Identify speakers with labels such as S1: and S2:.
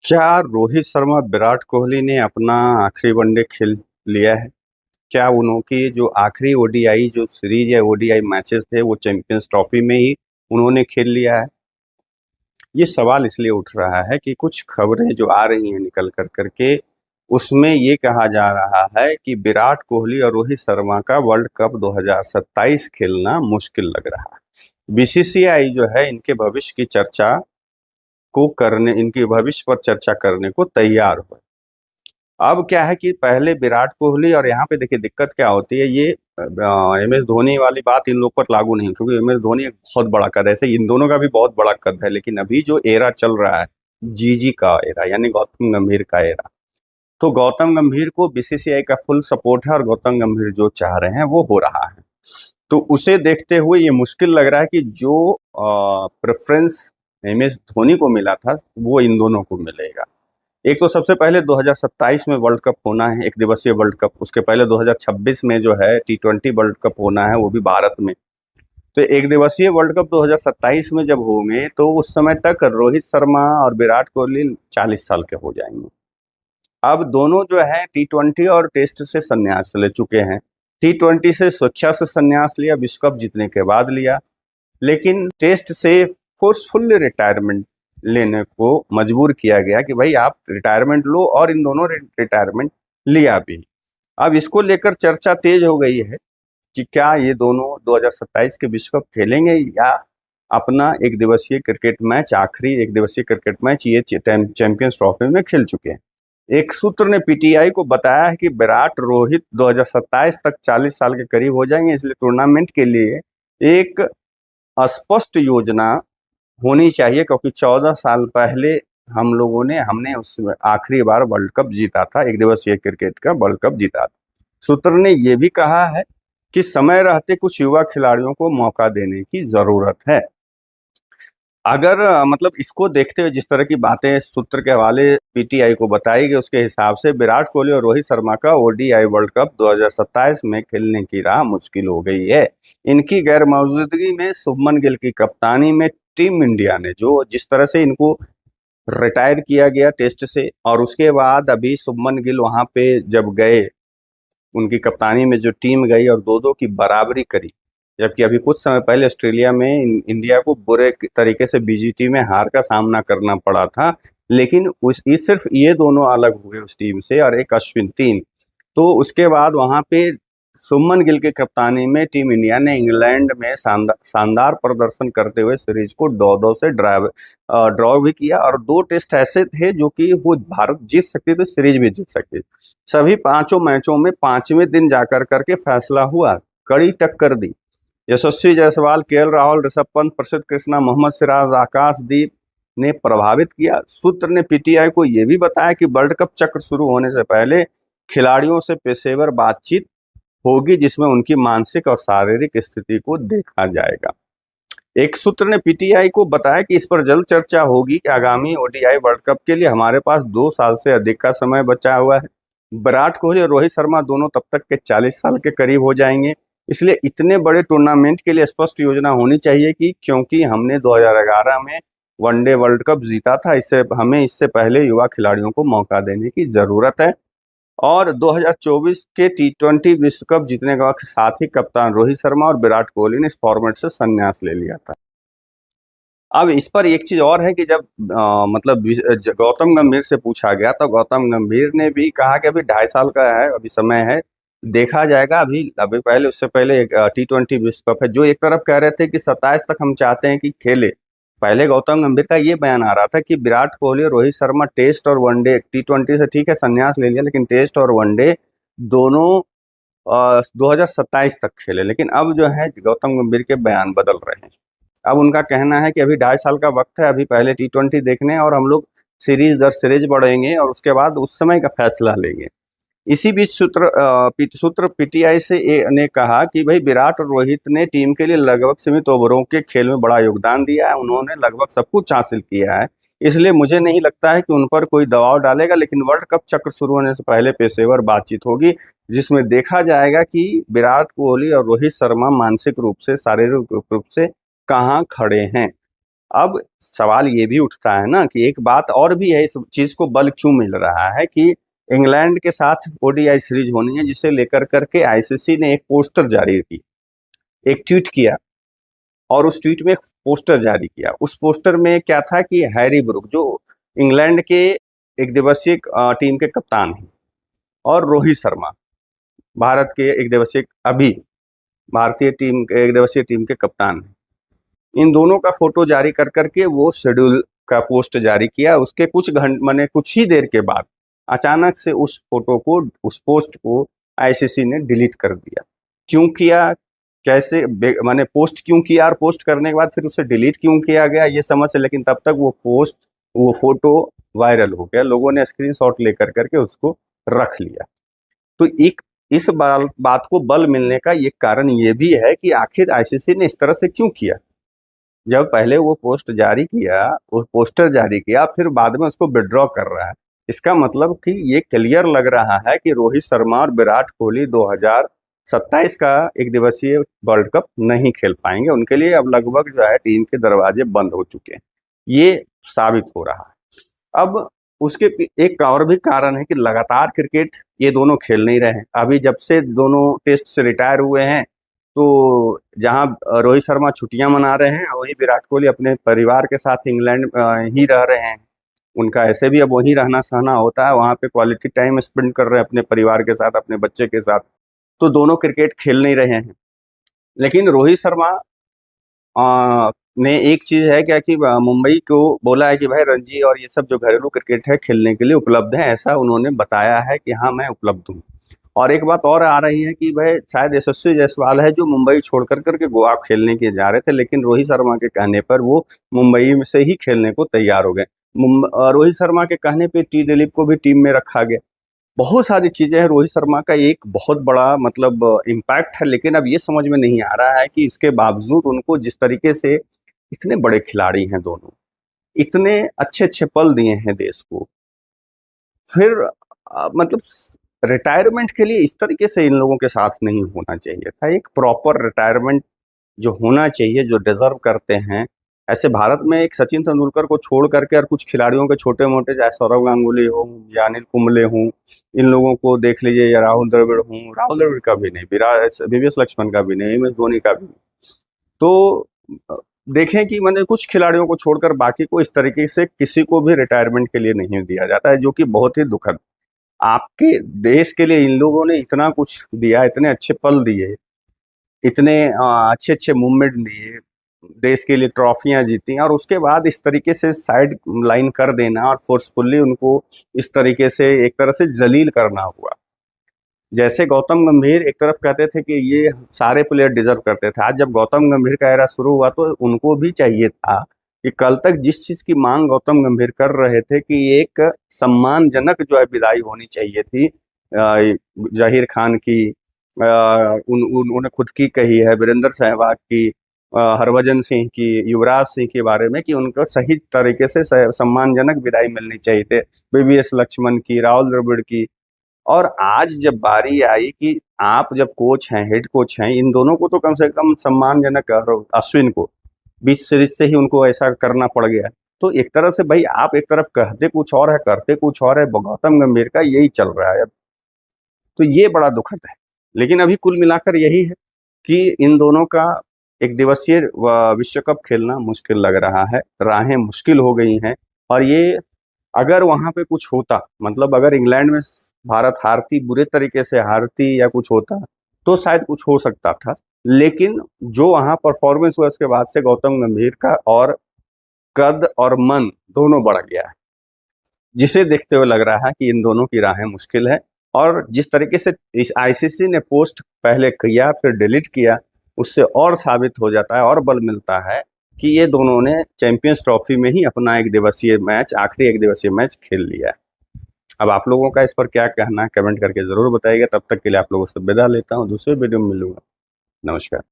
S1: क्या रोहित शर्मा विराट कोहली ने अपना आखिरी वनडे खेल लिया है? क्या उनकी जो आखिरी ओडीआई जो सीरीज है, ओडीआई मैचेस थे, वो चैंपियंस ट्रॉफी में ही उन्होंने खेल लिया है? ये सवाल इसलिए उठ रहा है कि कुछ खबरें जो आ रही हैं निकल कर करके, उसमें ये कहा जा रहा है कि विराट कोहली और रोहित शर्मा का वर्ल्ड कप 2027 खेलना मुश्किल लग रहा है। बीसीसीआई जो है इनके भविष्य की चर्चा को करने, इनके भविष्य पर चर्चा करने को तैयार हो। अब क्या है कि पहले विराट कोहली, और यहाँ पे देखिए दिक्कत क्या होती है, ये एम एस धोनी वाली बात इन लोग पर लागू नहीं, क्योंकि एम एस धोनी एक बहुत बड़ा कद है, ऐसे इन दोनों का भी बहुत बड़ा कद है, लेकिन अभी जो एरा चल रहा है, जीजी का एरा, यानी गौतम गंभीर का एरा, तो गौतम गंभीर को बीसीसीआई का फुल सपोर्ट है और गौतम गंभीर जो चाह रहे हैं वो हो रहा है। तो उसे देखते हुए ये मुश्किल लग रहा है कि जो प्रेफरेंस एम एस धोनी को मिला था वो इन दोनों को मिलेगा। एक तो सबसे पहले 2027 में वर्ल्ड कप होना है, एक दिवसीय वर्ल्ड कप। उसके पहले 2026 में जो है T20 वर्ल्ड कप होना है, वो भी भारत में। तो एक दिवसीय वर्ल्ड कप 2027 में जब होंगे तो उस समय तक रोहित शर्मा और विराट कोहली 40 साल के हो जाएंगे। अब दोनों जो है T20 और टेस्ट से संन्यास ले चुके हैं। T20 से स्वेच्छा से संन्यास लिया, विश्व कप जीतने के बाद लिया, लेकिन टेस्ट से फोर्सफुल्ली रिटायरमेंट लेने को मजबूर किया गया कि भाई आप रिटायरमेंट लो, और इन दोनों रिटायरमेंट लिया भी। अब इसको लेकर चर्चा तेज हो गई है कि क्या ये दोनों 2027 के विश्व कप खेलेंगे, या अपना एक दिवसीय क्रिकेट मैच, आखिरी एक दिवसीय क्रिकेट मैच ये चैंपियंस ट्रॉफी में खेल चुके हैं। एक सूत्र ने पीटीआई को बताया है कि विराट रोहित 2027 तक 40 साल के करीब हो जाएंगे, इसलिए टूर्नामेंट के लिए एक स्पष्ट योजना होनी चाहिए, क्योंकि 14 साल पहले हमने उस आखिरी बार वर्ल्ड कप जीता था, एक दिवसीय क्रिकेट का वर्ल्ड कप जीता था। सूत्र ने यह भी कहा है कि समय रहते कुछ युवा खिलाड़ियों को मौका देने की जरूरत है। अगर मतलब इसको देखते हुए जिस तरह की बातें सूत्र के हवाले पीटीआई को बताई गई, उसके हिसाब से विराट कोहली और रोहित शर्मा का ओडीआई वर्ल्ड कप 2027 में खेलने की राह मुश्किल हो गई है। इनकी गैर मौजूदगी में शुभमन गिल की कप्तानी में टीम इंडिया ने, जो जिस तरह से इनको रिटायर किया गया टेस्ट से, और उसके बाद अभी शुभमन गिल वहां पे जब गए, उनकी कप्तानी में जो टीम गई और 2-2 की बराबरी करी, जबकि अभी कुछ समय पहले ऑस्ट्रेलिया में इंडिया को बुरे तरीके से बीजीटी में हार का सामना करना पड़ा था, लेकिन सिर्फ ये दोनों अलग हुए उस टीम से, और एक अश्विन, तीन। तो उसके बाद वहां पे शुभमन गिल की कप्तानी में टीम इंडिया ने इंग्लैंड में शानदार प्रदर्शन करते हुए सीरीज को 2-2 से ड्रॉ भी किया, और दो टेस्ट ऐसे थे जो कि वो भारत जीत सकती थी, सीरीज भी जीत सकती थी। सभी पांचों मैचों में पांचवें दिन जाकर करके फैसला हुआ, कड़ी टक्कर दी। यशस्वी जायसवाल, केएल राहुल, ऋषभ पंत, प्रसिद्ध कृष्णा, मोहम्मद सिराज, आकाशदीप ने प्रभावित किया। सूत्र ने पीटीआई को यह भी बताया कि वर्ल्ड कप चक्र शुरू होने से पहले खिलाड़ियों से पेशेवर बातचीत होगी, जिसमें उनकी मानसिक और शारीरिक स्थिति को देखा जाएगा। एक सूत्र ने पीटीआई को बताया कि इस पर जल्द चर्चा होगी कि आगामी ओडीआई वर्ल्ड कप के लिए हमारे पास 2 साल से अधिक का समय बचा हुआ है। विराट कोहली और रोहित शर्मा दोनों तब तक के 40 साल के करीब हो जाएंगे, इसलिए इतने बड़े टूर्नामेंट के लिए स्पष्ट योजना होनी चाहिए, कि क्योंकि हमने 2011 में वनडे वर्ल्ड कप जीता था, इससे पहले युवा खिलाड़ियों को मौका देने की जरूरत है। और 2024 के T20 विश्व कप जीतने के वक्त साथ ही कप्तान रोहित शर्मा और विराट कोहली ने इस फॉर्मेट से संन्यास ले लिया था। अब इस पर एक चीज और है कि जब मतलब गौतम गंभीर से पूछा गया तो गौतम गंभीर ने भी कहा कि अभी 2.5 साल का है, अभी समय है, देखा जाएगा। अभी अभी पहले, उससे पहले एक T20 विश्व कप है, जो एक तरफ कह रहे थे कि 27 तक हम चाहते हैं कि खेले। पहले गौतम गंभीर का ये बयान आ रहा था कि विराट कोहली और रोहित शर्मा टेस्ट और वनडे, T20 से ठीक है संन्यास ले लिया, लेकिन टेस्ट और वनडे दोनों 2027 तक खेले। लेकिन अब जो है गौतम गंभीर के बयान बदल रहे हैं। अब उनका कहना है कि अभी 2.5 साल का वक्त है, अभी पहले T20 देखने, और हम लोग सीरीज दर सीरीज बढ़ेंगे और उसके बाद उस समय का फैसला लेंगे। इसी बीच सूत्र पीटीआई ने कहा कि भाई विराट और रोहित ने टीम के लिए लगभग सीमित ओवरों के खेल में बड़ा योगदान दिया है, उन्होंने लगभग सब कुछ हासिल किया है, इसलिए मुझे नहीं लगता है कि उन पर कोई दबाव डालेगा। लेकिन वर्ल्ड कप चक्र शुरू होने से पहले पेशेवर बातचीत होगी, जिसमें देखा जाएगा कि विराट कोहली और रोहित शर्मा मानसिक रूप से, शारीरिक रूप से कहाँ खड़े हैं। अब सवाल ये भी उठता है ना कि एक बात और भी है, इस चीज को बल क्यों मिल रहा है कि इंग्लैंड के साथ ओडीआई सीरीज होनी है, जिसे लेकर करके आईसीसी ने एक पोस्टर जारी की, एक ट्वीट किया, और उस ट्वीट में एक पोस्टर जारी किया। उस पोस्टर में क्या था कि हैरी ब्रूक जो इंग्लैंड के एक दिवसीय टीम के कप्तान हैं, और रोहित शर्मा भारत के एक दिवसीय अभी भारतीय टीम एक दिवसीय टीम के कप्तान हैं, इन दोनों का फोटो जारी कर करके वो शेड्यूल का पोस्ट जारी किया। उसके कुछ घंटे माने कुछ ही देर के बाद अचानक से उस फोटो को, उस पोस्ट को आईसीसी ने डिलीट कर दिया। क्यों किया, कैसे माने पोस्ट क्यों किया, और पोस्ट करने के बाद फिर उसे डिलीट क्यों किया गया ये समझ से, लेकिन तब तक वो पोस्ट, वो फोटो वायरल हो गया, लोगों ने स्क्रीनशॉट लेकर करके उसको रख लिया। तो एक इस बात को बल मिलने का एक कारण ये भी है कि आखिर आईसीसी ने इस तरह से क्यों किया। जब पहले वो पोस्ट जारी किया, वो पोस्टर जारी किया, फिर बाद में उसको विड्रॉ कर रहा है, इसका मतलब कि ये क्लियर लग रहा है कि रोहित शर्मा और विराट कोहली 2027 का एक दिवसीय वर्ल्ड कप नहीं खेल पाएंगे। उनके लिए अब लगभग जो है टीम के दरवाजे बंद हो चुके हैं, ये साबित हो रहा है। अब उसके एक और भी कारण है कि लगातार क्रिकेट ये दोनों खेल नहीं रहे हैं। अभी जब से दोनों टेस्ट से रिटायर हुए हैं, तो जहां रोहित शर्मा छुट्टियां मना रहे हैं, वहीं विराट कोहली अपने परिवार के साथ इंग्लैंड ही रह रहे हैं। उनका ऐसे भी अब वहीं रहना सहना होता है, वहां पे क्वालिटी टाइम स्पेंड कर रहे हैं अपने परिवार के साथ, अपने बच्चे के साथ। तो दोनों क्रिकेट खेल नहीं रहे हैं। लेकिन रोहित शर्मा ने एक चीज है क्या कि मुंबई को बोला है कि भाई रणजी और ये सब जो घरेलू क्रिकेट है खेलने के लिए उपलब्ध है, ऐसा उन्होंने बताया है कि हाँ मैं उपलब्ध हूँ। और एक बात और आ रही है कि भाई शायद यशस्वी जायसवाल है जो मुंबई छोड़ करके गोवा खेलने के जा रहे थे, लेकिन रोहित शर्मा के कहने पर वो मुंबई में से ही खेलने को तैयार हो गए। रोहित शर्मा के कहने पे टी दिलीप को भी टीम में रखा गया। बहुत सारी चीजें हैं, रोहित शर्मा का एक बहुत बड़ा मतलब इम्पैक्ट है, लेकिन अब ये समझ में नहीं आ रहा है कि इसके बावजूद उनको जिस तरीके से, इतने बड़े खिलाड़ी हैं दोनों, इतने अच्छे अच्छे पल दिए हैं देश को, फिर मतलब रिटायरमेंट के लिए इस तरीके से इन लोगों के साथ नहीं होना चाहिए था। एक प्रॉपर रिटायरमेंट जो होना चाहिए, जो डिजर्व करते हैं। ऐसे भारत में एक सचिन तेंदुलकर को छोड़ करके और कुछ खिलाड़ियों के छोटे मोटे, चाहे सौरव गांगुली हो या अनिल कुंबले हों, इन लोगों को देख लीजिए, या राहुल द्रविड़ हों, राहुल द्रविड़ का भी नहीं, विराट वीवीएस लक्ष्मण का भी नहीं, एमएस धोनी का भी नहीं। तो देखें कि मैंने कुछ खिलाड़ियों को छोड़कर बाकी को इस तरीके से किसी को भी रिटायरमेंट के लिए नहीं दिया जाता है, जो कि बहुत ही दुखद। आपके देश के लिए इन लोगों ने इतना कुछ दिया, इतने अच्छे पल दिए, इतने अच्छे अच्छे मूवमेंट दिए, देश के लिए ट्रॉफियां जीती, और उसके बाद इस तरीके से साइड लाइन कर देना और फोर्सफुली उनको इस तरीके से एक तरह से जलील करना हुआ। जैसे गौतम गंभीर एक तरफ कहते थे कि ये सारे प्लेयर डिजर्व करते थे, आज जब गौतम गंभीर का एरा शुरू हुआ तो उनको भी चाहिए था कि कल तक जिस चीज की मांग गौतम गंभीर कर रहे थे कि एक सम्मानजनक जो है विदाई होनी चाहिए थी, जहीर खान की, उन्होंने खुद की कही है, वीरेंद्र सहवाग की, हरभजन सिंह की, युवराज सिंह के बारे में, कि उनको सही तरीके से सम्मानजनक विदाई मिलनी चाहिए थे, वीवीएस लक्ष्मण की, राहुल द्रविड़ की। और आज जब बारी आई कि आप जब कोच हैं, हेड कोच हैं, इन दोनों को तो कम से कम सम्मानजनक, और अश्विन को बीच सीरीज से ही उनको ऐसा करना पड़ गया। तो एक तरह से भाई आप एक तरफ कहते कुछ और है, करते कुछ और है। गौतम गंभीर का यही चल रहा है अब, तो ये बड़ा दुखद है। लेकिन अभी कुल मिलाकर यही है कि इन दोनों का एक दिवसीय विश्व कप खेलना मुश्किल लग रहा है, राहें मुश्किल हो गई हैं। और ये अगर वहां पे कुछ होता, मतलब अगर इंग्लैंड में भारत हारती, बुरे तरीके से हारती या कुछ होता, तो शायद कुछ हो सकता था। लेकिन जो वहां परफॉर्मेंस हुआ उसके बाद से गौतम गंभीर का और कद और मन दोनों बढ़ गया है, जिसे देखते हुए लग रहा है कि इन दोनों की राहें मुश्किल है। और जिस तरीके से इस आईसीसी ने पोस्ट पहले किया फिर डिलीट किया, उससे और साबित हो जाता है और बल मिलता है कि ये दोनों ने चैंपियंस ट्रॉफी में ही अपना एक दिवसीय मैच, आखिरी एक दिवसीय मैच खेल लिया है। अब आप लोगों का इस पर क्या कहना है, कमेंट करके जरूर बताइएगा। तब तक के लिए आप लोगों से विदा लेता हूँ, दूसरे वीडियो में मिलूंगा। नमस्कार।